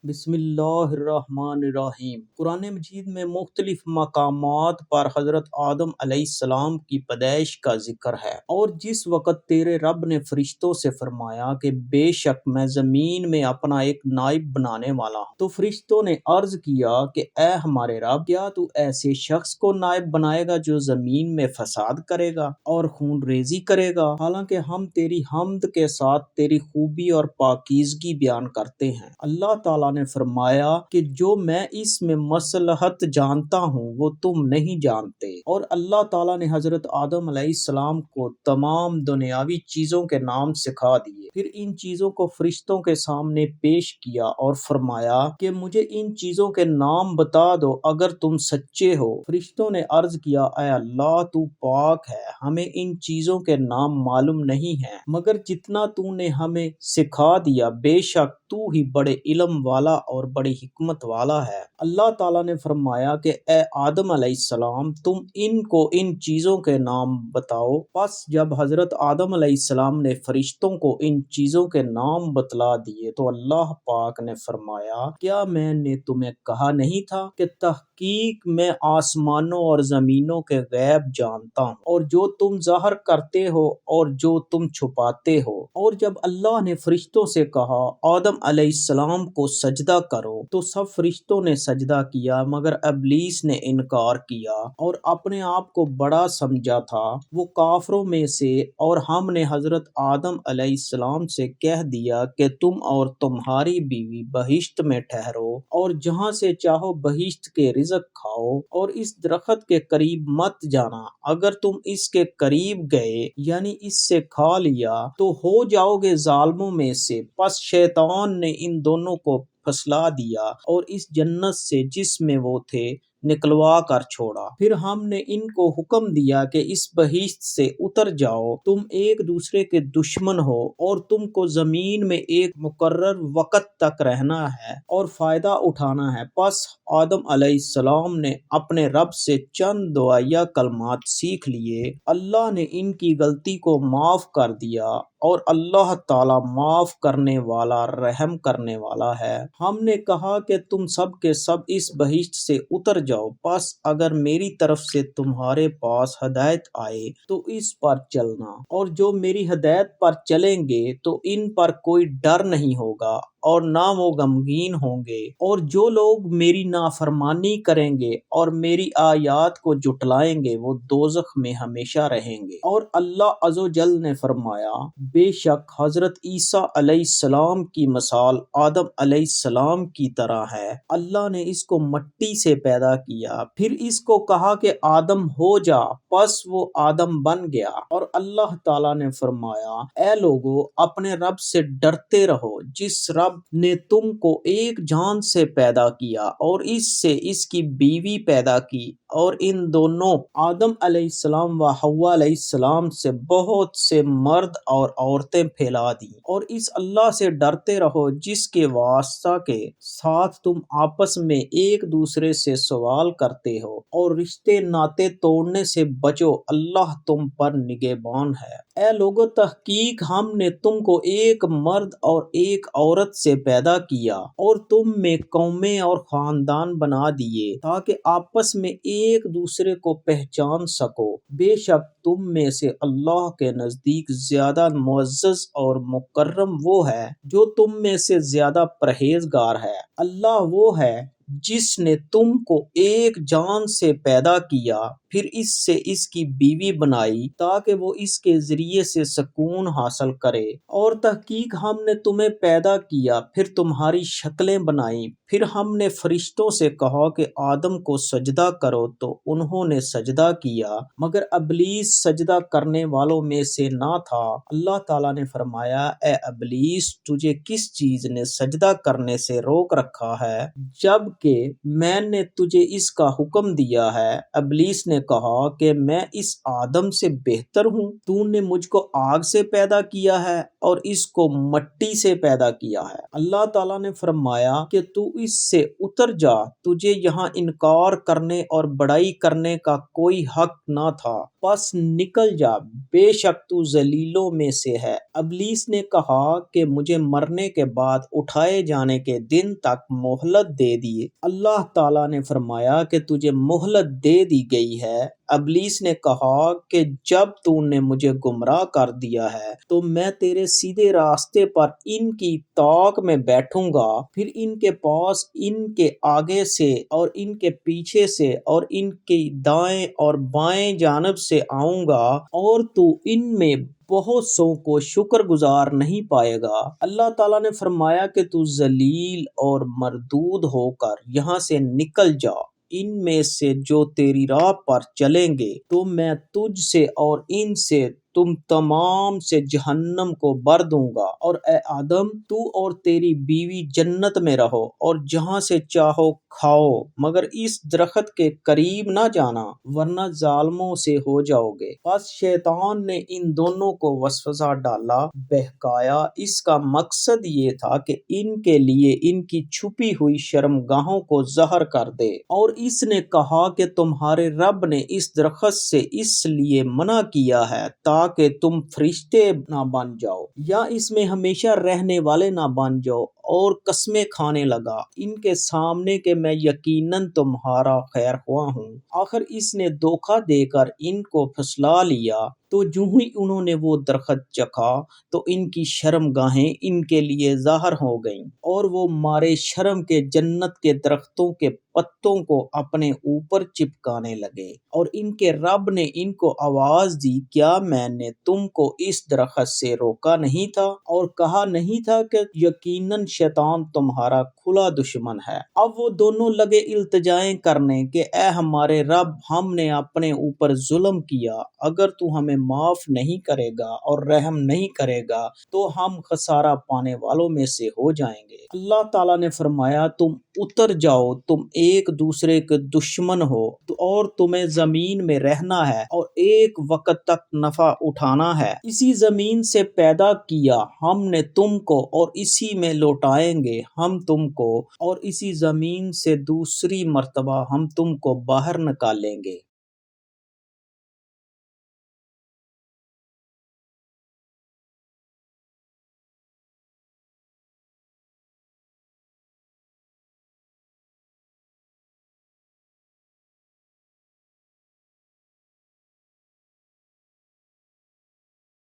بسم اللہ الرحمن الرحیم۔ قرآن مجید میں مختلف مقامات پر حضرت آدم علیہ السلام کی پیدائش کا ذکر ہے، اور جس وقت تیرے رب نے فرشتوں سے فرمایا کہ بے شک میں زمین میں اپنا ایک نائب بنانے والا ہوں، تو فرشتوں نے عرض کیا کہ اے ہمارے رب، کیا تو ایسے شخص کو نائب بنائے گا جو زمین میں فساد کرے گا اور خون ریزی کرے گا؟ حالانکہ ہم تیری حمد کے ساتھ تیری خوبی اور پاکیزگی بیان کرتے ہیں۔ اللہ تعالیٰ نے فرمایا کہ جو میں اس میں مصلحت جانتا ہوں وہ تم نہیں جانتے، اور اللہ تعالیٰ نے حضرت آدم علیہ السلام کو تمام دنیاوی چیزوں کے نام سکھا دیے، پھر ان چیزوں کو فرشتوں کے سامنے پیش کیا اور فرمایا کہ مجھے ان چیزوں کے نام بتا دو اگر تم سچے ہو۔ فرشتوں نے عرض کیا اے اللہ، تو پاک ہے، ہمیں ان چیزوں کے نام معلوم نہیں ہیں مگر جتنا تو نے ہمیں سکھا دیا، بے شک تو ہی بڑے علم والا اور بڑی حکمت والا ہے۔ اللہ تعالیٰ نے فرمایا کہ اے آدم علیہ السلام، تم ان کو ان چیزوں کے نام بتاؤ۔ پس جب حضرت آدم علیہ السلام نے فرشتوں کو ان چیزوں کے نام بتلا دیے تو اللہ پاک نے فرمایا کیا میں نے تمہیں کہا نہیں تھا کہ تحقیق میں آسمانوں اور زمینوں کے غیب جانتا ہوں، اور جو تم ظاہر کرتے ہو اور جو تم چھپاتے ہو۔ اور جب اللہ نے فرشتوں سے کہا آدم علیہ السلام کو سجدہ کرو تو سب فرشتوں نے سجدہ کیا مگر ابلیس نے انکار کیا اور اپنے آپ کو بڑا سمجھا تھا، وہ کافروں میں سے، اور ہم نے حضرت آدم علیہ السلام سے کہہ دیا کہ تم اور تمہاری بیوی بہشت میں ٹھہرو اور جہاں سے چاہو بہشت کے رزق کھاؤ، اور اس درخت کے قریب مت جانا، اگر تم اس کے قریب گئے یعنی اس سے کھا لیا تو ہو جاؤ گے ظالموں میں سے۔ پس شیطان نے ان دونوں کو پھسلا دیا اور اس جنت سے جس میں وہ تھے نکلوا کر چھوڑا۔ پھر ہم نے ان کو حکم دیا کہ اس بہشت سے اتر جاؤ، تم ایک دوسرے کے دشمن ہو اور تم کو زمین میں ایک مقرر وقت تک رہنا ہے اور فائدہ اٹھانا ہے۔ پس آدم علیہ السلام نے اپنے رب سے چند دعائیہ کلمات سیکھ لیے، اللہ نے ان کی غلطی کو معاف کر دیا، اور اللہ تعالیٰ معاف کرنے والا رحم کرنے والا ہے۔ ہم نے کہا کہ تم سب کے سب اس بہشت سے اتر جاؤ، پس اگر میری طرف سے تمہارے پاس ہدایت آئے تو اس پر چلنا، اور جو میری ہدایت پر چلیں گے تو ان پر کوئی ڈر نہیں ہوگا اور نہ وہ غمگین ہوں گے، اور جو لوگ میری نافرمانی کریں گے اور میری آیات کو جھٹلائیں گے وہ دوزخ میں ہمیشہ رہیں گے۔ اور اللہ عز و جل نے فرمایا بے شک حضرت عیسیٰ علیہ السلام کی مثال آدم علیہ السلام کی طرح ہے، اللہ نے اس کو مٹی سے پیدا کیا، پھر اس کو کہا کہ آدم ہو جا، پس وہ آدم بن گیا۔ اور اللہ تعالیٰ نے فرمایا اے لوگو، اپنے رب سے ڈرتے رہو، جس رب نے تم کو ایک جان سے پیدا کیا اور اس سے اس کی بیوی پیدا کی، اور ان دونوں آدم علیہ السلام و حوا علیہ السلام سے بہت سے مرد اور عورتیں پھیلا دیں، اور اس اللہ سے ڈرتے رہو جس کے واسطہ کے ساتھ تم آپس میں ایک دوسرے سے سوال کرتے ہو، اور رشتے ناطے توڑنے سے بچو، اللہ تم پر نگہبان ہے۔ اے لوگو، تحقیق ہم نے تم کو ایک مرد اور ایک عورت سے پیدا کیا اور تم میں قومیں اور خاندان بنا دیے تاکہ آپس میں ایک دوسرے کو پہچان سکو، بے شک تم میں سے اللہ کے نزدیک زیادہ معزز اور مکرم وہ ہے جو تم میں سے زیادہ پرہیزگار ہے۔ اللہ وہ ہے جس نے تم کو ایک جان سے پیدا کیا، پھر اس سے اس کی بیوی بنائی تاکہ وہ اس کے ذریعے سے سکون حاصل کرے۔ اور تحقیق ہم نے تمہیں پیدا کیا، پھر تمہاری شکلیں بنائیں، پھر ہم نے فرشتوں سے کہا کہ آدم کو سجدہ کرو تو انہوں نے سجدہ کیا مگر ابلیس سجدہ کرنے والوں میں سے نہ تھا۔ اللہ تعالیٰ نے فرمایا اے ابلیس، تجھے کس چیز نے سجدہ کرنے سے روک رکھا ہے جبکہ میں نے تجھے اس کا حکم دیا ہے؟ ابلیس نے کہا کہ میں اس آدم سے بہتر ہوں، تو نے مجھ کو آگ سے پیدا کیا ہے اور اس کو مٹی سے پیدا کیا ہے۔ اللہ تعالیٰ نے فرمایا کہ تو اس سے اتر جا، تجھے یہاں انکار کرنے اور بڑائی کرنے کا کوئی حق نہ تھا، پس نکل جا، بے شک تو ذلیلوں میں سے ہے۔ ابلیس نے کہا کہ مجھے مرنے کے بعد اٹھائے جانے کے دن تک مہلت دے دیے۔ اللہ تعالیٰ نے فرمایا کہ تجھے مہلت دے دی گئی ہے۔ ابلیس نے کہا کہ جب تو نے مجھے گمراہ کر دیا ہے تو میں تیرے سیدھے راستے پر ان کی طاق میں بیٹھوں گا، پھر ان کے پاس ان کے آگے سے اور ان کے پیچھے سے اور ان کی دائیں اور بائیں جانب سے آؤں گا، اور تو ان میں بہت سو کو شکر گزار نہیں پائے گا۔ اللہ تعالیٰ نے فرمایا کہ تو ذلیل اور مردود ہو کر یہاں سے نکل جا۔ ان میں سے جو تیری راہ پر چلیں گے تو میں تجھ سے اور ان سے تم تمام سے جہنم کو بھر دوں گا، اور اے آدم تو اور تیری بیوی جنت میں رہو اور جہاں سے چاہو کھاؤ، مگر اس درخت کے قریب نہ جانا ورنہ ظالموں سے ہو جاؤ گے۔ پس شیطان نے ان دونوں کو وسوسہ ڈالا، بہکایا۔ اس کا مقصد یہ تھا کہ ان کے لیے ان کی چھپی ہوئی شرمگاہوں کو ظاہر کر دے، اور اس نے کہا کہ تمہارے رب نے اس درخت سے اس لیے منع کیا ہے تاکہ تم فرشتے نہ بن جاؤ یا اس میں ہمیشہ رہنے والے نہ بن جاؤ، اور قسمیں کھانے لگا ان کے سامنے کہ میں یقیناً تمہارا خیر خواہ ہوں۔ آخر اس نے دھوکہ دے کر ان کو پھسلا لیا، تو جو ہی انہوں نے وہ درخت چکھا تو ان کی شرمگاہیں ان کے لیے ظاہر ہو گئیں، اور وہ مارے شرم کے جنت کے درختوں کے پتوں کو اپنے اوپر چپکانے لگے، اور ان کے رب نے ان کو آواز دی، کیا میں نے تم کو اس درخت سے روکا نہیں تھا اور کہا نہیں تھا کہ یقیناً شیطان تمہارا کھلا دشمن ہے؟ اب وہ دونوں لگے التجائیں کرنے کہ اے ہمارے رب، ہم نے اپنے اوپر ظلم کیا، اگر تو ہمیں معاف نہیں کرے گا اور رحم نہیں کرے گا تو ہم خسارہ پانے والوں میں سے ہو جائیں گے۔ اللہ تعالیٰ نے فرمایا، تم اتر جاؤ، تم ایک دوسرے کے دشمن ہو اور تمہیں زمین میں رہنا ہے اور ایک وقت تک نفع اٹھانا ہے۔ اسی زمین سے پیدا کیا ہم نے تم کو اور اسی میں لوٹائیں گے ہم تم کو، اور اسی زمین سے دوسری مرتبہ ہم تم کو باہر نکالیں گے۔